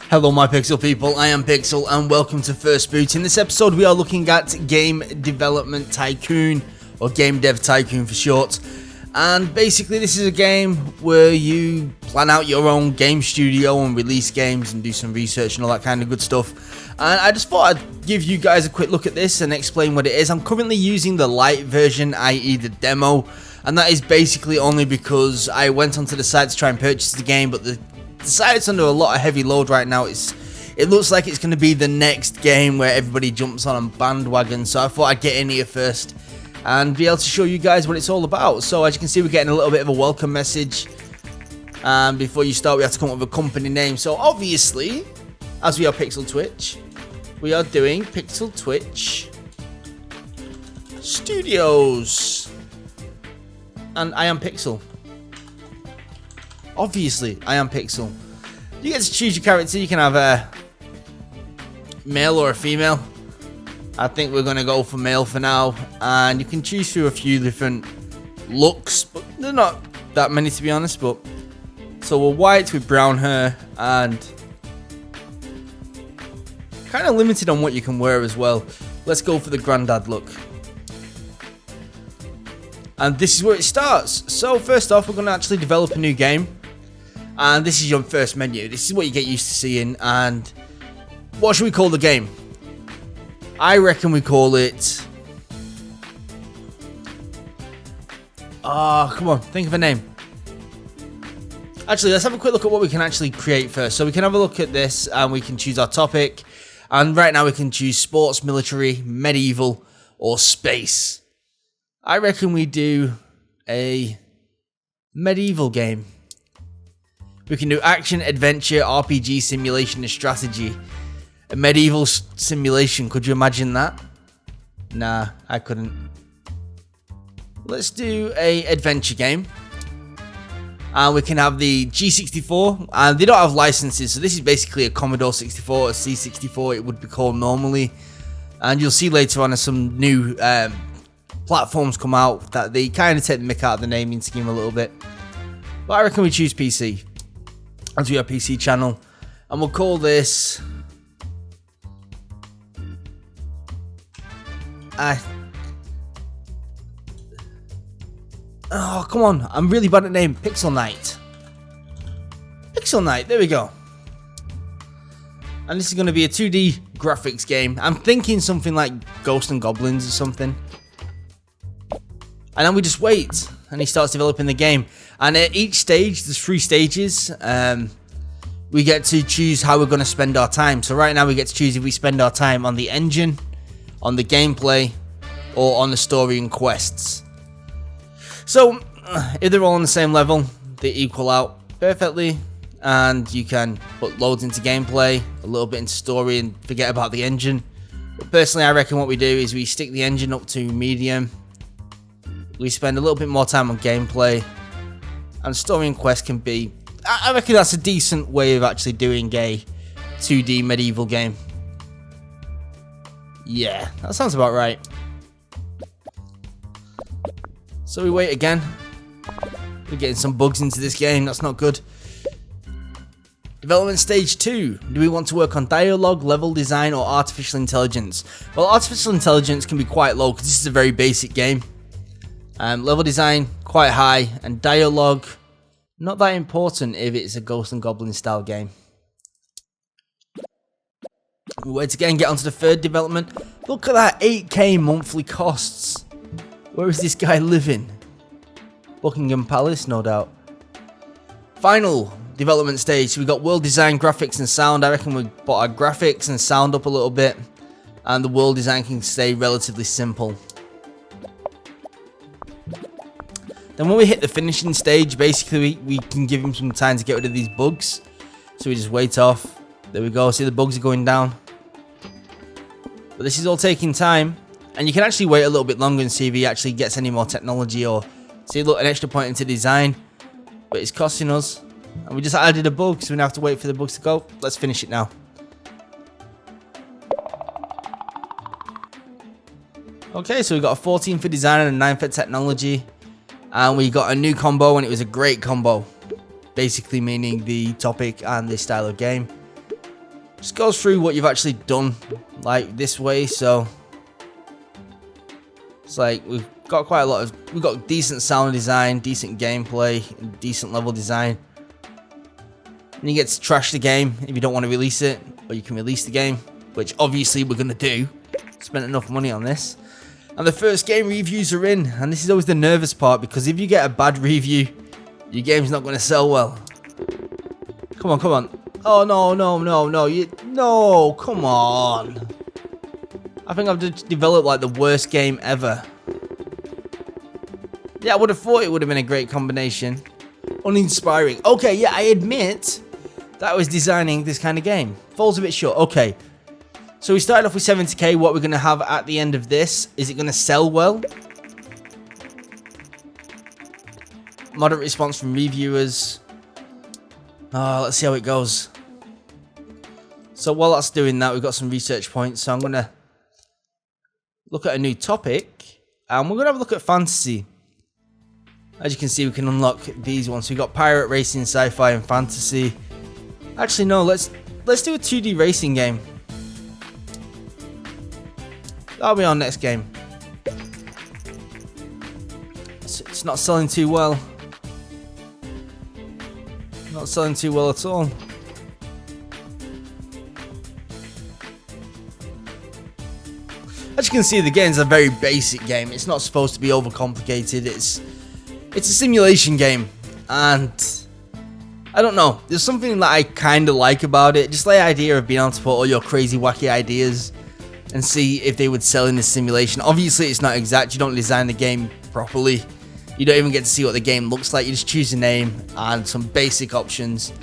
Hello my Pixel people, I am Pixel and welcome to First Boot. In this episode we are looking at Game Development Tycoon, or Game Dev Tycoon for short. And basically this is a game where you plan out your own game studio and release games and do some research and all that kind of good stuff. And I just thought I'd give you guys a quick look at this and explain what it is. I'm currently using the light version, i.e. the demo, and that is basically only because I went onto the site to try and purchase the game, but the site's under a lot of heavy load right now. It looks like it's going to be the next game where everybody jumps on a bandwagon, so I thought I'd get in here first and be able to show you guys what it's all about. So as you can see, we're getting a little bit of a welcome message, and before you start we have to come up with a company name. So obviously, as we are Pixel Twitch, we are doing Pixel Twitch Studios, and I am Pixel. Obviously, I am Pixel. You get to choose your character. You can have a male or a female. I think we're going to go for male for now. And you can choose through a few different looks, but they're not that many to be honest. But so we're white with brown hair and kind of limited on what you can wear as well. Let's go for the granddad look. And this is where it starts. So first off, we're going to actually develop a new game. And this is your first menu. This is what you get used to seeing. And what should we call the game? I reckon we call it... come on, think of a name. Actually, let's have a quick look at what we can actually create first. So we can have a look at this and we can choose our topic. And right now we can choose sports, military, medieval, or space. I reckon we do a medieval game. We can do action, adventure, RPG, simulation, and strategy. A medieval simulation, could you imagine that? Nah, I couldn't. Let's do a adventure game. And we can have the G64, and they don't have licenses, so this is basically a Commodore 64, or C64 it would be called normally. And you'll see later on as some new platforms come out that they kind of take the mick out of the naming scheme a little bit. But I reckon we choose PC, as we have PC channel, and we'll call this oh come on, I'm really bad at name. Pixel Night. Pixel Night, there we go. And this is going to be a 2D graphics game. I'm thinking something like Ghosts and Goblins or something. And then we just wait and he starts developing the game. And at each stage, there's 3 stages. We get to choose how we're going to spend our time. So right now we get to choose if we spend our time on the engine, on the gameplay, or on the story and quests. So if they're all on the same level, they equal out perfectly. And you can put loads into gameplay, a little bit into story, and forget about the engine. But personally, I reckon what we do is we stick the engine up to medium. We spend a little bit more time on gameplay, and story and quest can be... I reckon that's a decent way of actually doing a 2D medieval game. Yeah, that sounds about right. So we wait again. We're getting some bugs into this game, that's not good. Development stage 2. Do we want to work on dialogue, level design, or artificial intelligence? Well, artificial intelligence can be quite low because this is a very basic game. Level design, quite high, and dialogue, not that important if it's a Ghost and Goblin style game. We wait again, get onto the third development. Look at that, 8k monthly costs. Where is this guy living? Buckingham Palace, no doubt. Final development stage. We got world design, graphics, and sound. I reckon we brought our graphics and sound up a little bit, and the world design can stay relatively simple. Then when we hit the finishing stage, basically we can give him some time to get rid of these bugs. So we just wait off. There we go, see the bugs are going down. But this is all taking time. And you can actually wait a little bit longer and see if he actually gets any more technology, or see, look, an extra point into design. But it's costing us. And we just added a bug, so we now have to wait for the bugs to go. Let's finish it now. Okay, so we got a 14 for design and a 9 for technology. And we got a new combo, and it was a great combo. Basically meaning the topic and the style of game. Just goes through what you've actually done, like this way. So it's like we've got quite a lot of, we've got decent sound design, decent gameplay, decent level design. And you get to trash the game if you don't want to release it, or you can release the game, which obviously we're going to do. Spent enough money on this. And the first game reviews are in, and this is always the nervous part, because if you get a bad review, your game's not going to sell well. Come on, come on. Oh, no, no, no, no. No, come on. I think I've just developed like the worst game ever. Yeah, I would have thought it would have been a great combination. Uninspiring. Okay, yeah, I admit that I was designing this kind of game. Falls a bit short. Okay. So we started off with 70k. What we're going to have at the end of this, is it going to sell well? Moderate response from reviewers. Let's see how it goes. So while that's doing that, we've got some research points. So I'm going to look at a new topic. And we're going to have a look at fantasy. As you can see, we can unlock these ones. So we've got pirate, racing, sci-fi, and fantasy. Actually, no, let's do a 2D racing game. That'll be our next game. It's not selling too well. Not selling too well at all. As you can see, the game's a very basic game. It's not supposed to be overcomplicated. It's a simulation game, and I don't know. There's something that I kind of like about it. Just the idea of being able to put all your crazy, wacky ideas and see if they would sell in this simulation. Obviously, it's not exact. You don't design the game properly. You don't even get to see what the game looks like. You just choose a name and some basic options,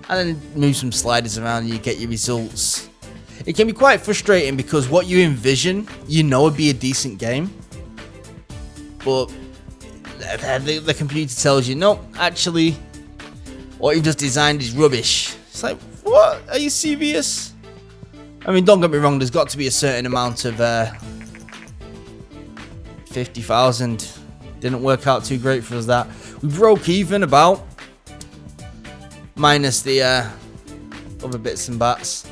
and then move some sliders around, and you get your results. It can be quite frustrating because what you envision, you know, would be a decent game, but the computer tells you, no, actually, what you've just designed is rubbish. It's like, what? Are you serious? I mean, don't get me wrong, there's got to be a certain amount of 50,000. Didn't work out too great for us that. We broke even about, minus the other bits and bats.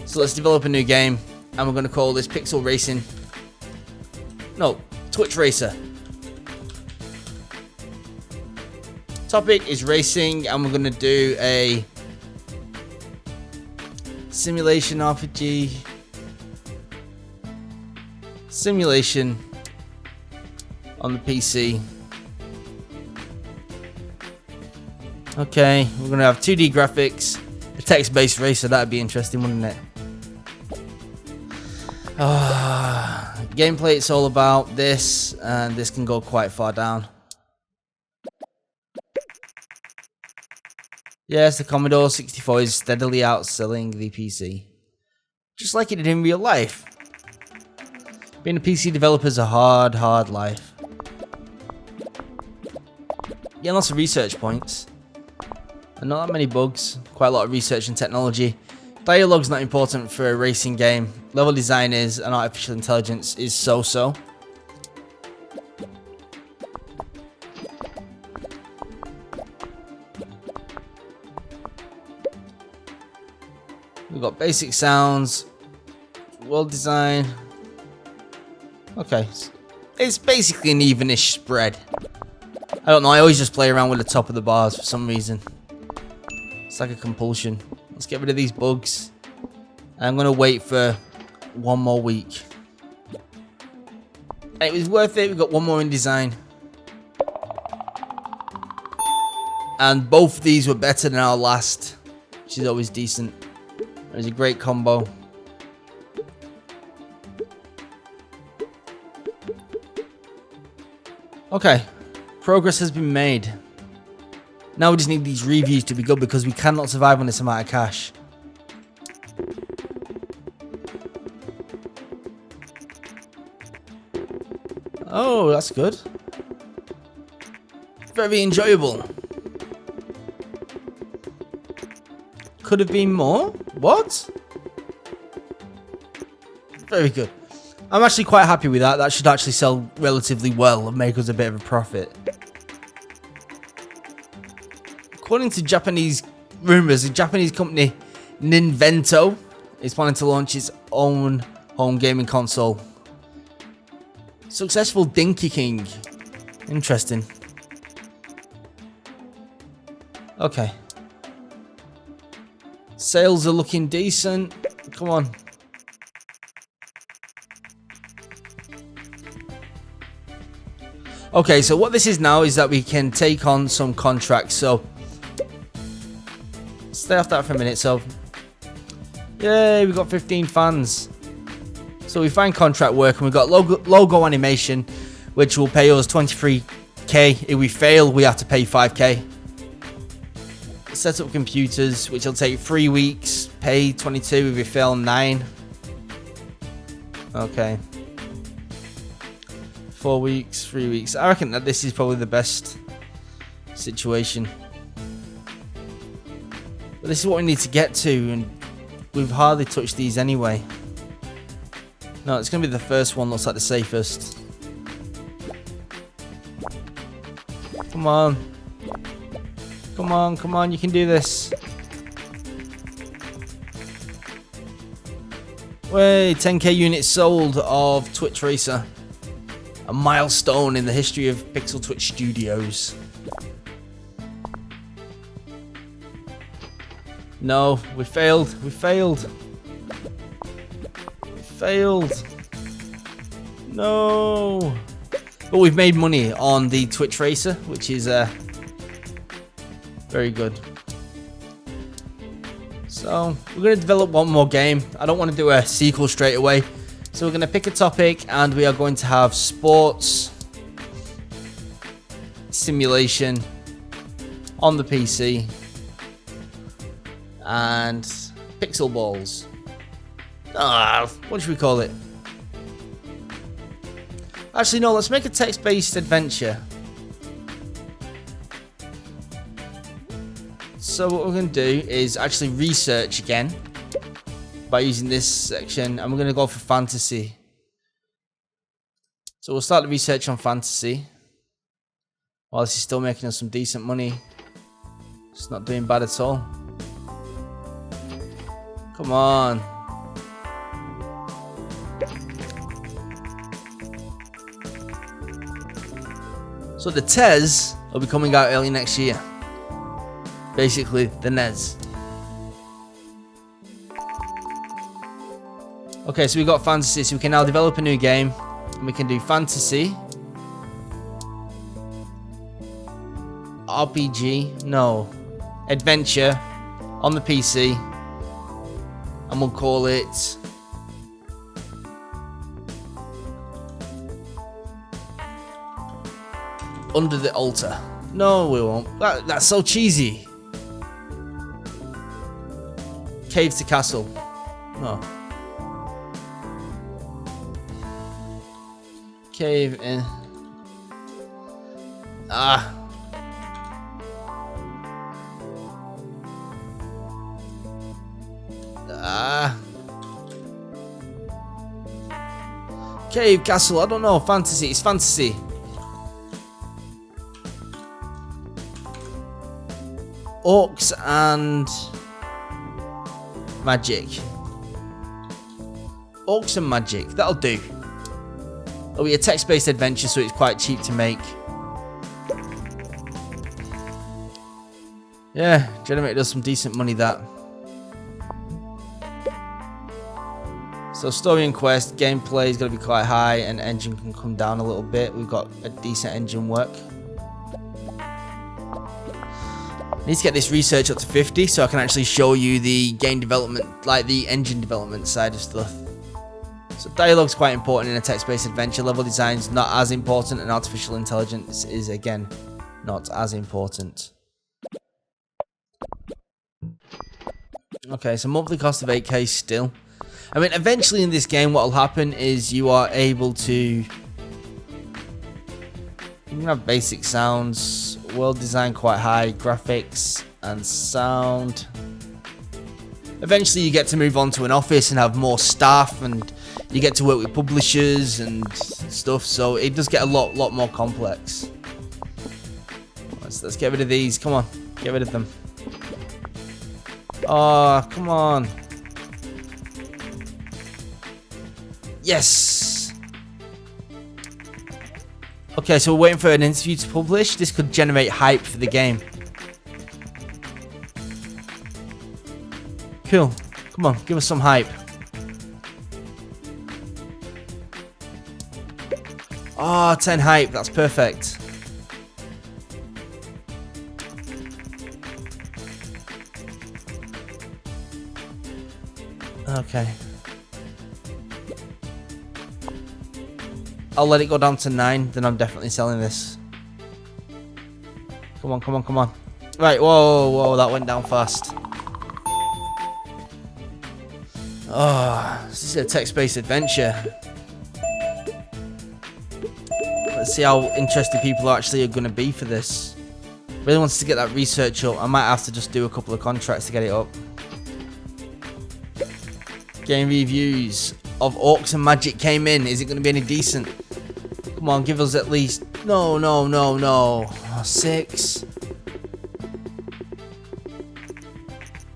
So let's develop a new game, and we're going to call this Pixel Racing. No, Twitch Racer. Topic is racing, and we're going to do a simulation RPG. Simulation on the PC. Okay, we're going to have 2D graphics. A text-based racer, that'd be interesting, wouldn't it? Gameplay, it's all about this, and this can go quite far down. Yes, the Commodore 64 is steadily outselling the PC. Just like it did in real life. Being a PC developer is a hard, hard life. Getting lots of research points. And not that many bugs. Quite a lot of research and technology. Dialogue's not important for a racing game. Level design is, and artificial intelligence is so-so. We've got basic sounds, world design. Okay, it's basically an evenish spread. I don't know, I always just play around with the top of the bars for some reason. It's like a compulsion. Let's get rid of these bugs. I'm going to wait for one more week. And it was worth it. We've got one more in design. And both of these were better than our last, which is always decent. It was a great combo. Okay. Progress has been made. Now we just need these reviews to be good because we cannot survive on this amount of cash. Oh, that's good. Very enjoyable. Could have been more? What? Very good. I'm actually quite happy with that. That should actually sell relatively well and make us a bit of a profit. According to Japanese rumors, the Japanese company Ninvento is planning to launch its own home gaming console. Successful Dinky King. Interesting. Okay. Sales are looking decent. Come on. Okay, so what this is now is that we can take on some contracts. So stay off that for a minute. So yay, we got 15 fans. So we find contract work and we've got logo animation, which will pay us 23k. If we fail, we have to pay 5k. Set up computers, which will take 3 weeks. Pay 22. If we fail, 9. Okay. 4 weeks, 3 weeks. I reckon that this is probably the best situation. But this is what we need to get to, and we've hardly touched these anyway. No, it's going to be the first one. Looks like the safest. Come on. Come on, come on. You can do this. Wait, 10k units sold of Twitch Racer. A milestone in the history of Pixel Twitch Studios. No, we failed. We failed. We failed. No. But we've made money on the Twitch Racer, which is very good. So we're going to develop one more game. I don't want to do a sequel straight away. So we're going to pick a topic and we are going to have sports simulation on the PC and pixel balls. What should we call it? Actually, no, let's make a text-based adventure. So what we're going to do is actually research again by using this section, and we're going to go for fantasy. So we'll start the research on fantasy. While this is still making us some decent money. It's not doing bad at all. Come on. So the TES will be coming out early next year. Basically, the NES. Okay, so we got fantasy, so we can now develop a new game. And we can do fantasy. RPG, no. Adventure on the PC. And we'll call it Under the Altar. No, we won't. That's so cheesy. Cave to Castle. No. Cave in. Cave, castle, I don't know. Fantasy. It's fantasy. Orcs and magic. Orcs and magic. That'll do. It'll be a text-based adventure, so it's quite cheap to make. Yeah, generated us some decent money, that. So story and quest, gameplay is going to be quite high, and engine can come down a little bit. We've got a decent engine work. Need to get this research up to 50 so I can actually show you the game development, like the engine development side of stuff. So dialogue's quite important in a text-based adventure. Level design's not as important, and artificial intelligence is, again, not as important. Okay, so monthly cost of 8k still. I mean, eventually in this game what will happen is you are able to... You can have basic sounds, world design quite high, graphics and sound. Eventually you get to move on to an office and have more staff, and you get to work with publishers and stuff, so it does get a lot more complex. Let's get rid of these, come on, get rid of them. Oh, come on. Yes! Okay, so we're waiting for an interview to publish. This could generate hype for the game. Cool. Come on, give us some hype. Oh, 10 hype. That's perfect. Okay. I'll let it go down to 9, then I'm definitely selling this. Come on, come on, come on. Right, whoa, whoa, that went down fast. Oh, this is a text-based adventure. Let's see how interested people actually are going to be for this. Really wants to get that research up. I might have to just do a couple of contracts to get it up. Game reviews of Orcs and Magic came in. Is it going to be any decent? Come on, give us at least... No, no, no, no. Oh, 6.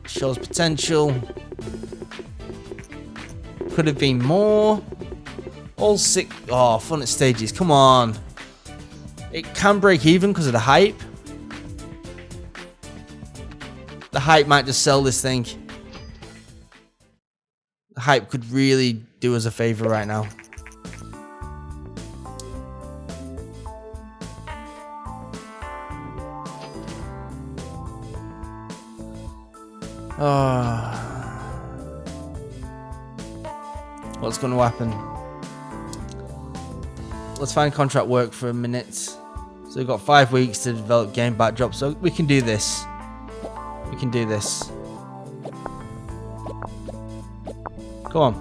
Shows potential. Could have been more. All 6. Oh, fun at stages. Come on. It can break even because of the hype. The hype might just sell this thing. The hype could really do us a favor right now. Oh. What's going to happen? Let's find contract work for a minute. So we've got 5 weeks to develop game backdrop, so we can do this. We can do this. Come on.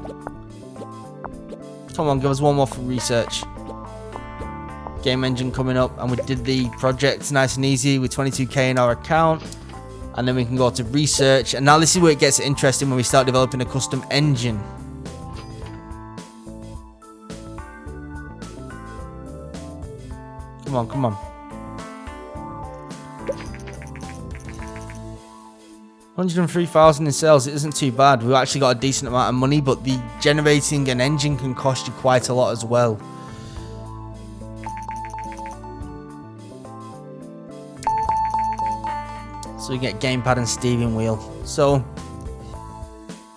Come on, give us one more for research. Game engine coming up, and we did the project nice and easy with 22k in our account. And then we can go to research, and now this is where it gets interesting when we start developing a custom engine. Come on, come on. 103,000 in sales. It isn't too bad. We've actually got a decent amount of money, but the generating an engine can cost you quite a lot as well. So we get gamepad and steering wheel. So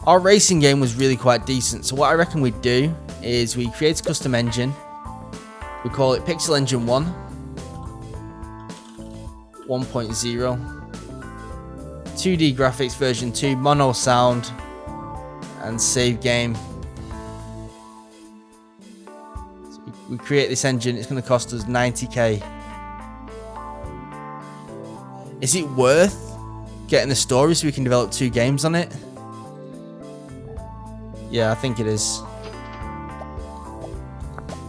our racing game was really quite decent. So what I reckon we'd do is we create a custom engine. We call it Pixel Engine 1. 1.0. 2D graphics version 2, mono sound, and save game. So we create this engine. It's going to cost us 90k. Is it worth getting the story so we can develop 2 games on it? Yeah, I think it is.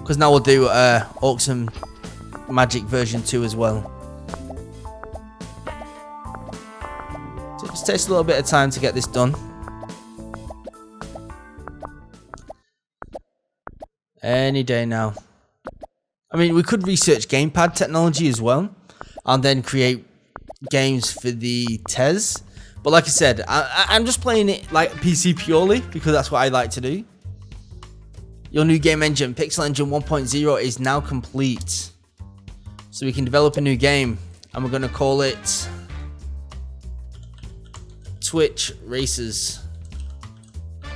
Because now we'll do Orcs and Magic version 2 as well. So it just takes a little bit of time to get this done. Any day now. I mean, we could research gamepad technology as well, and then create games for the TES. But like I said, I'm just playing it like PC purely because that's what I like to do. Your new game engine, Pixel Engine 1.0, is now complete. So we can develop a new game, and we're going to call it Twitch Racers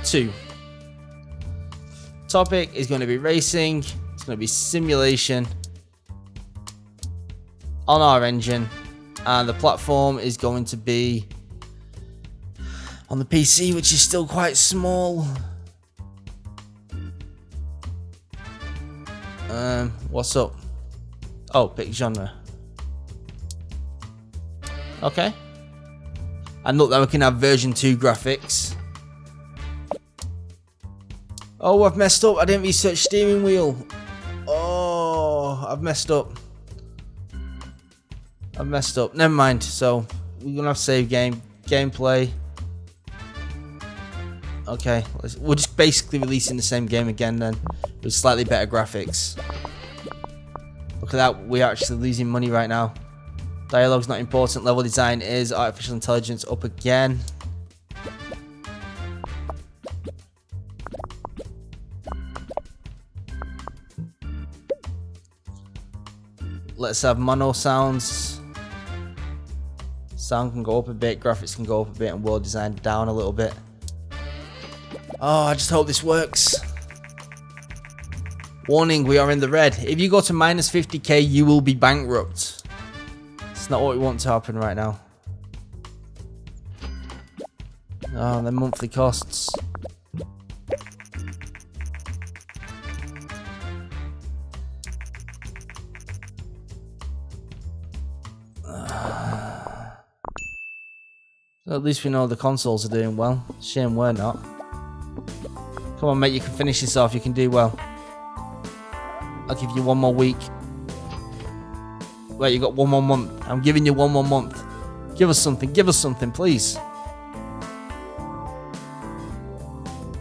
2. Topic is going to be racing. It's going to be simulation on our engine. And the platform is going to be on the PC, which is still quite small. What's up? Oh, pick genre. Okay. And look, then we can have version 2 graphics. Oh, I've messed up. I didn't research steering wheel. Oh, I've messed up. I've messed up. Never mind. So we're gonna have save game, gameplay. Okay, we're just basically releasing the same game again then, with slightly better graphics. Look at that. We're actually losing money right now. Dialogue's not important. Level design is. Artificial intelligence up again. Let's have mono sounds. Sound can go up a bit, graphics can go up a bit, and world design down a little bit. Oh, I just hope this works. Warning, we are in the red. If you go to minus 50k, you will be bankrupt. It's not what we want to happen right now. Oh, the monthly costs. So at least we know the consoles are doing well. Shame we're not. Come on, mate, you can finish this off. You can do well. I'll give you one more week. Wait, you got one more month. I'm giving you one more month. Give us something, please.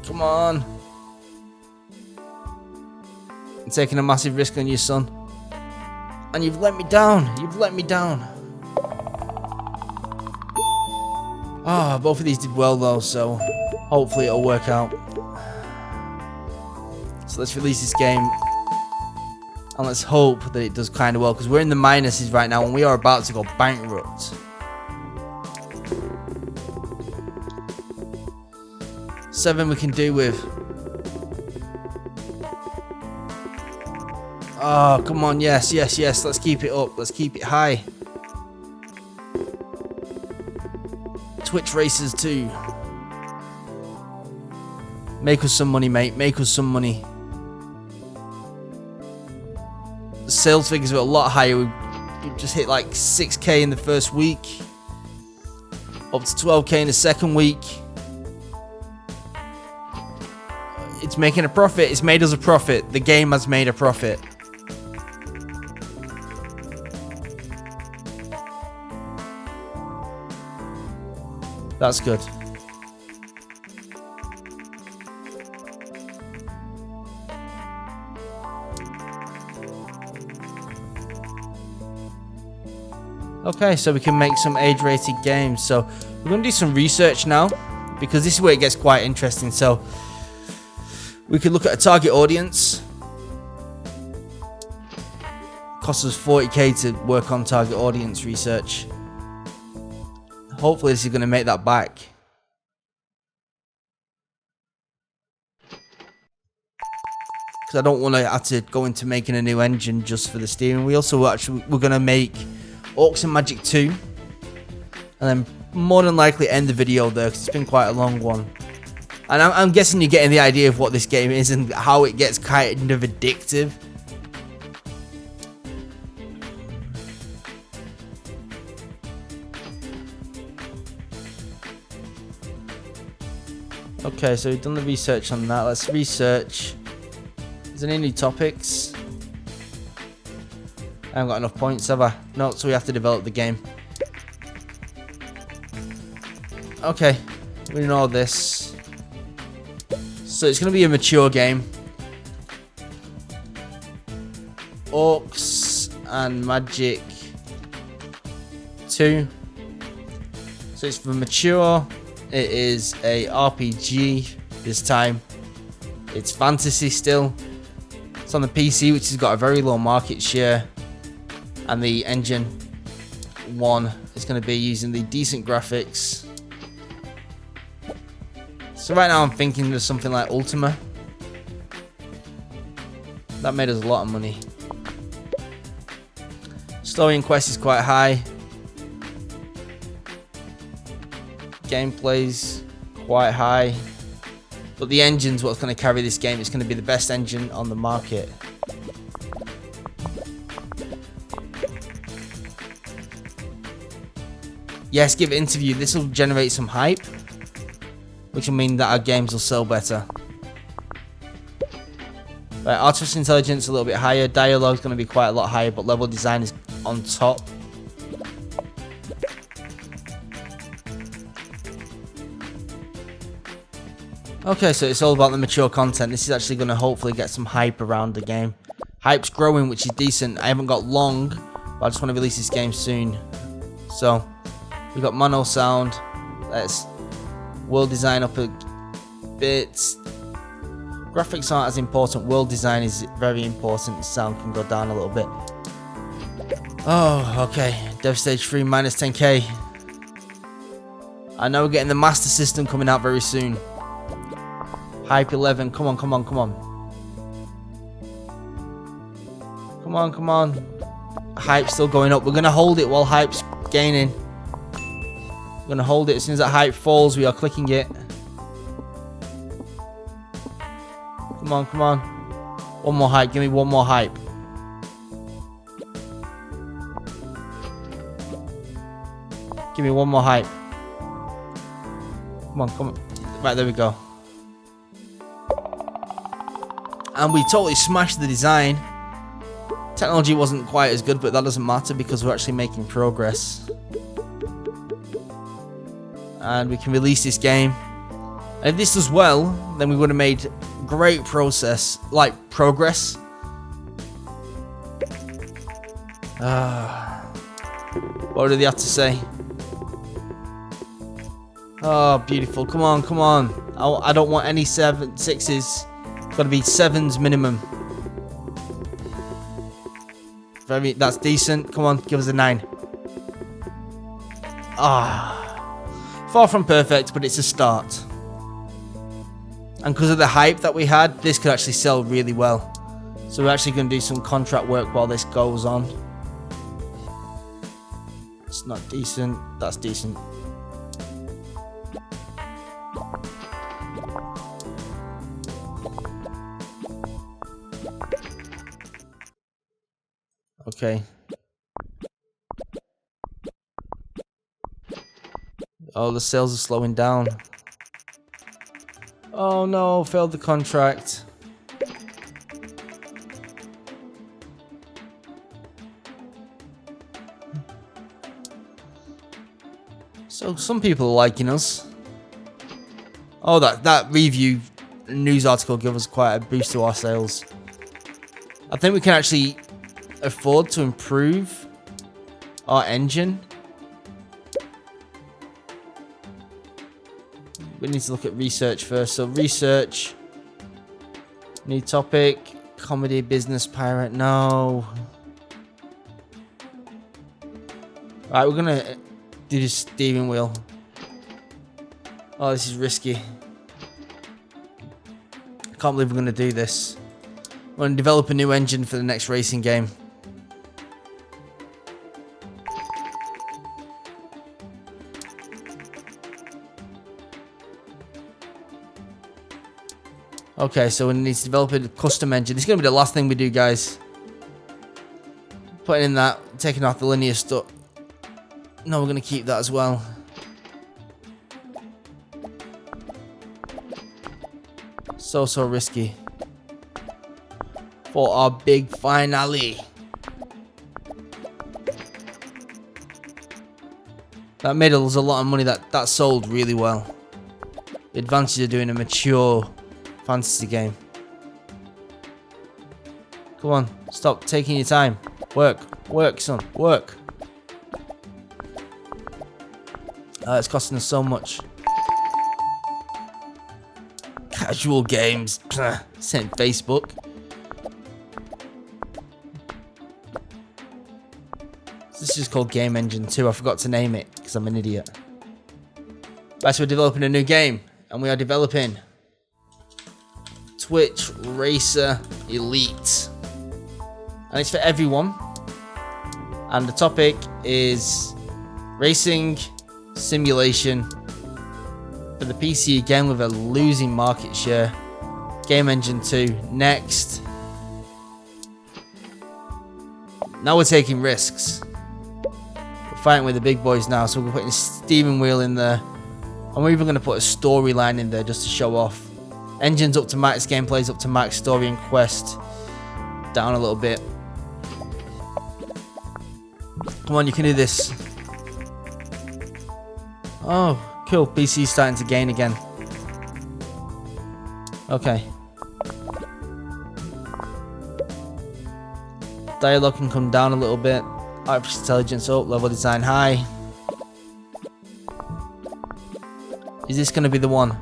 Come on. I'm taking a massive risk on you, son. And you've let me down. Ah, both of these did well though, so hopefully it'll work out. So let's release this game. And let's hope that it does kind of well, because we're in the minuses right now and we are about to go bankrupt. Seven we can do with. Oh, come on, yes. Let's keep it up. Let's keep it high. Twitch Racers 2. Make us some money, mate. Make us some money. The sales figures are a lot higher. We just hit like 6k in the first week. Up to 12k in the second week. It's making a profit. It's made us a profit. The game has made a profit. That's good. Okay, so we can make some age-rated games. So we're going to do some research now, because this is where it gets quite interesting. So we could look at a target audience. Costs us 40k to work on target audience research. Hopefully this is going to make that back. Because I don't want to have to go into making a new engine just for the steering wheel. So we're going to make Orcs and Magic 2. And then more than likely end the video there, because it's been quite a long one. And I'm guessing you're getting the idea of what this game is and how it gets kind of addictive. Okay, so we've done the research on that. Let's research. Is there any new topics? I haven't got enough points, have I? No, so we have to develop the game. Okay, we know this. So it's going to be a mature game. Orcs and Magic 2. So it's for mature. It is a RPG this time. It's fantasy still. It's on the PC, which has got a very low market share. And the engine 1 is going to be using the decent graphics. So right now I'm thinking of something like Ultima. That made us a lot of money. Story and quest is quite high. Gameplay's quite high, but the engine's what's going to carry this game. It's going to be the best engine on the market. Yes, give interview. This will generate some hype, which will mean that our games will sell better. Right, artificial intelligence a little bit higher. Dialogue's going to be quite a lot higher, but level design is on top. Okay, so it's all about the mature content. This is actually going to hopefully get some hype around the game. Hype's growing, which is decent. I haven't got long, but I just want to release this game soon. So, we've got mono sound. Let's world design up a bit. Graphics aren't as important. World design is very important. The sound can go down a little bit. Oh, okay. Dev Stage 3 minus 10k. I know we're getting the Master System coming out very soon. Hype 11. Come on, come on, come on. Come on, come on. Hype's still going up. We're going to hold it while Hype's gaining. We're going to hold it. As soon as that Hype falls, we are clicking it. Come on, come on. One more Hype. Give me one more Hype. Give me one more Hype. Come on, come on. Right, there we go. And we totally smashed the design. Technology wasn't quite as good, but that doesn't matter because we're actually making progress. And we can release this game. And if this does well, then we would have made great progress. What do they have to say? Oh, beautiful. Come on, come on. I don't want any 6s. It's got to be 7s minimum. That's decent. Come on, give us a 9. Far from perfect, but it's a start. And because of the hype that we had, this could actually sell really well. So we're actually going to do some contract work while this goes on. It's not decent. That's decent. Okay. Oh, the sales are slowing down. Oh no, failed the contract. So some people are liking us. Oh, that review news article gave us quite a boost to our sales. I think we can actually afford to improve our engine. We need to look at research first. So research, new topic, comedy, business, pirate. No. Right, we're gonna do the steering wheel. Oh, this is risky. I can't believe we're gonna do this. We're gonna develop a new engine for the next racing game. Okay, so we need to develop a custom engine. This is going to be the last thing we do, guys. Putting in that, taking off the linear stuff. No, we're going to keep that as well. So risky. For our big finale. That made us a lot of money. That sold really well. The advantage of doing a mature fantasy game. Come on, stop taking your time. Work, son, work. It's costing us so much. Casual games. Sent Facebook. This is called Game Engine 2. I forgot to name it because I'm an idiot. Right, so we're developing a new game, and we are developing Twitch Racer Elite, and it's for everyone, and the topic is racing simulation for the PC again with a losing market share. Game Engine 2 next. Now we're taking risks. We're fighting with the big boys now, so we're putting a steering wheel in there, and we're even going to put a storyline in there just to show off. Engines up to max, gameplay's up to max, story and quest down a little bit. Come on, you can do this. Oh, cool. PC's starting to gain again. Okay. Dialogue can come down a little bit. Artificial intelligence up, level design high. Is this going to be the one?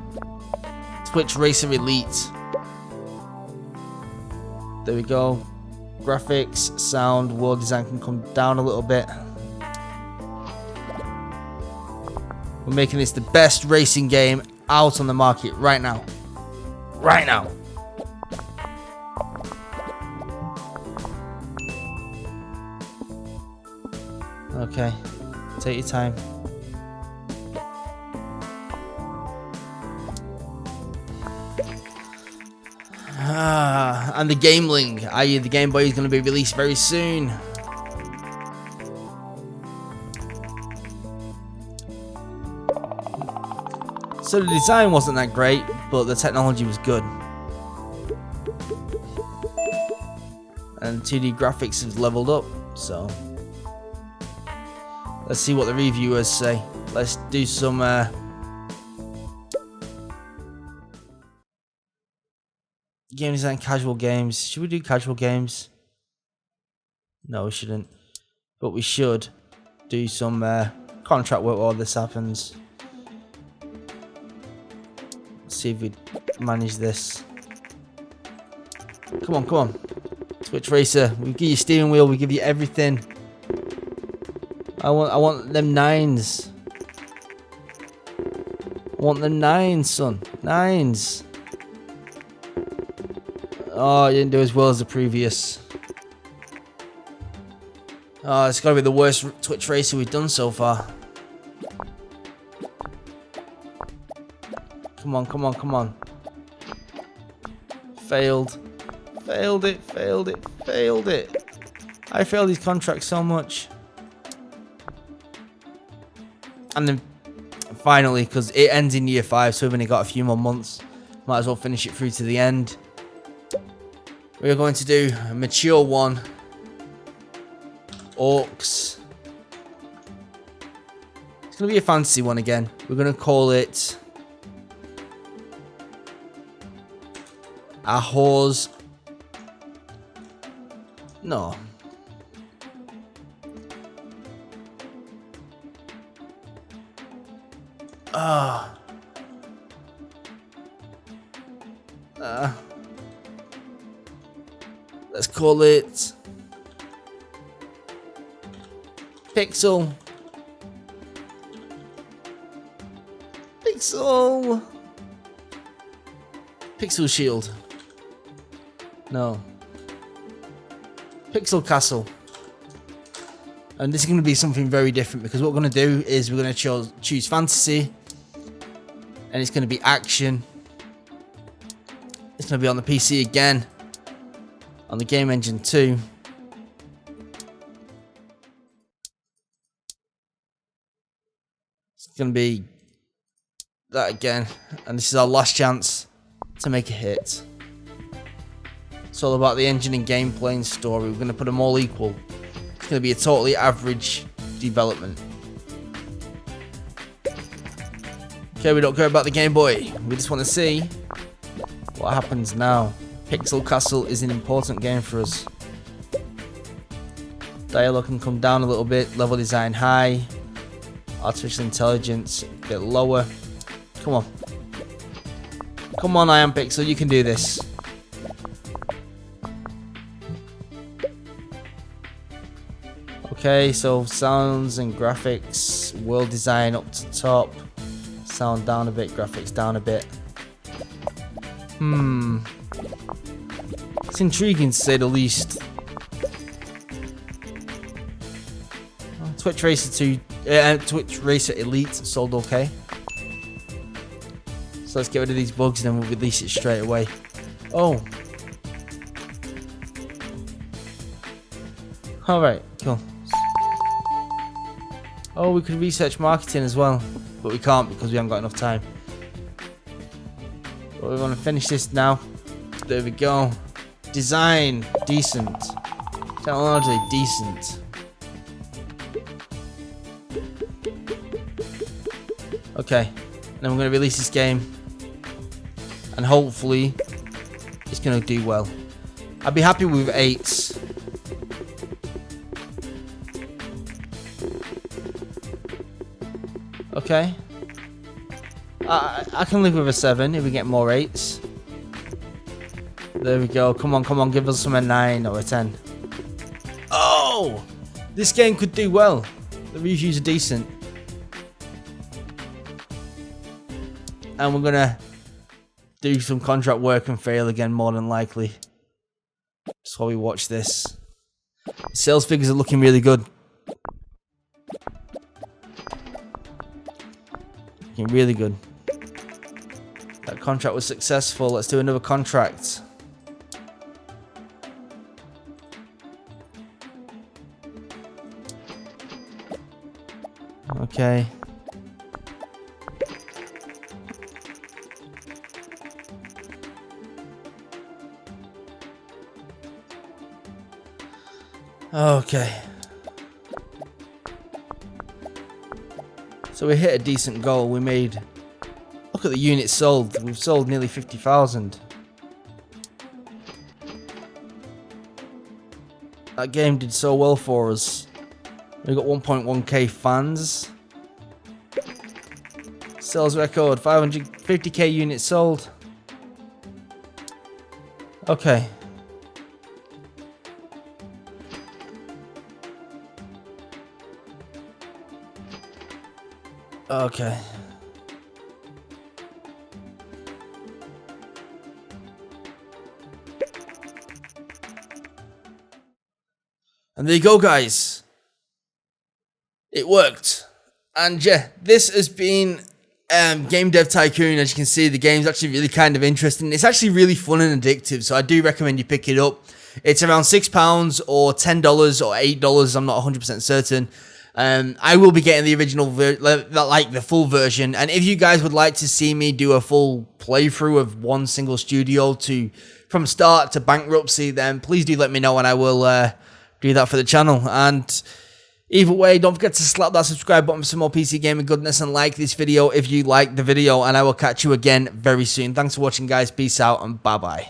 Twitch Racer Elite. There we go. graphics, sound, world design can come down a little bit. We're making this the best racing game out on the market right now. Right now. Okay, take your time. And the Game Link, i.e. the Game Boy, is going to be released very soon. So the design wasn't that great, but the technology was good. And 2D graphics has leveled up, so let's see what the reviewers say. Let's do some game design casual games. Should we do casual games? No, we shouldn't. But we should do some contract work while this happens. Let's see if we manage this. Come on, come on. Twitch Racer, we give you steering wheel, we give you everything. I want them 9s. I want them 9s, son. 9s. Oh, you didn't do as well as the previous. Oh, it's gotta be the worst Twitch Racer we've done so far. Come on, come on, come on. Failed. Failed it, failed it, failed it. I failed these contracts so much. And then finally, because it ends in year 5, so we've only got a few more months. Might as well finish it through to the end. We're going to do a mature one. Orcs. It's going to be a fantasy one again. We're going to call it Ahor's. No. Let's call it Pixel. Pixel. Pixel Shield. No. Pixel Castle. And this is going to be something very different, because what we're going to do is we're going to choose fantasy, and it's going to be action. It's going to be on the PC again, on the Game Engine 2. It's going to be that again, and this is our last chance to make a hit. It's all about the engine and gameplay and story. We're going to put them all equal. It's going to be a totally average development. Okay, we don't care about the Game Boy. We just want to see what happens now. Pixel Castle is an important game for us. Dialogue can come down a little bit. Level design high. Artificial intelligence a bit lower. Come on. Come on, Iron Pixel, you can do this. Okay, so sounds and graphics, world design up to top, sound down a bit, graphics down a bit. It's intriguing to say the least. Twitch Racer 2, Twitch Racer Elite sold okay. So let's get rid of these bugs and then we'll release it straight away. Oh. Alright, cool. Oh, we could research marketing as well, but we can't because we haven't got enough time. But we want to finish this now. There we go. Design, decent. Technology, decent. Okay, and then we're going to release this game, and hopefully it's going to do well. I'd be happy with 8s. Okay. I can live with a 7 if we get more 8s. There we go. Come on, come on. Give us some a 9 or a 10. go. This game could do well. The reviews are decent. And we're gonna do some contract work and fail again, more than likely. Just while we watch this. Sales figures are looking really good. Looking really good. That contract was successful. Let's do another contract. Okay. Okay. So we hit a decent goal. We made... Look at the units sold. We've sold nearly 50,000. That game did so well for us. We got 1.1k fans. Sales record, 550k units sold. Okay. Okay. And there you go, guys. It worked. And yeah, this has been Game Dev Tycoon. As you can see, the game's actually really kind of interesting. It's actually really fun and addictive, so I do recommend you pick it up. It's around £6 or $10 or $8. I'm not 100% certain. I will be getting the original, like the full version. And if you guys would like to see me do a full playthrough of one single studio from start to bankruptcy, then please do let me know, and I will do that for the channel. And either way, don't forget to slap that subscribe button for some more PC gaming goodness, and like this video if you liked the video, and I will catch you again very soon. Thanks for watching, guys. Peace out and bye bye.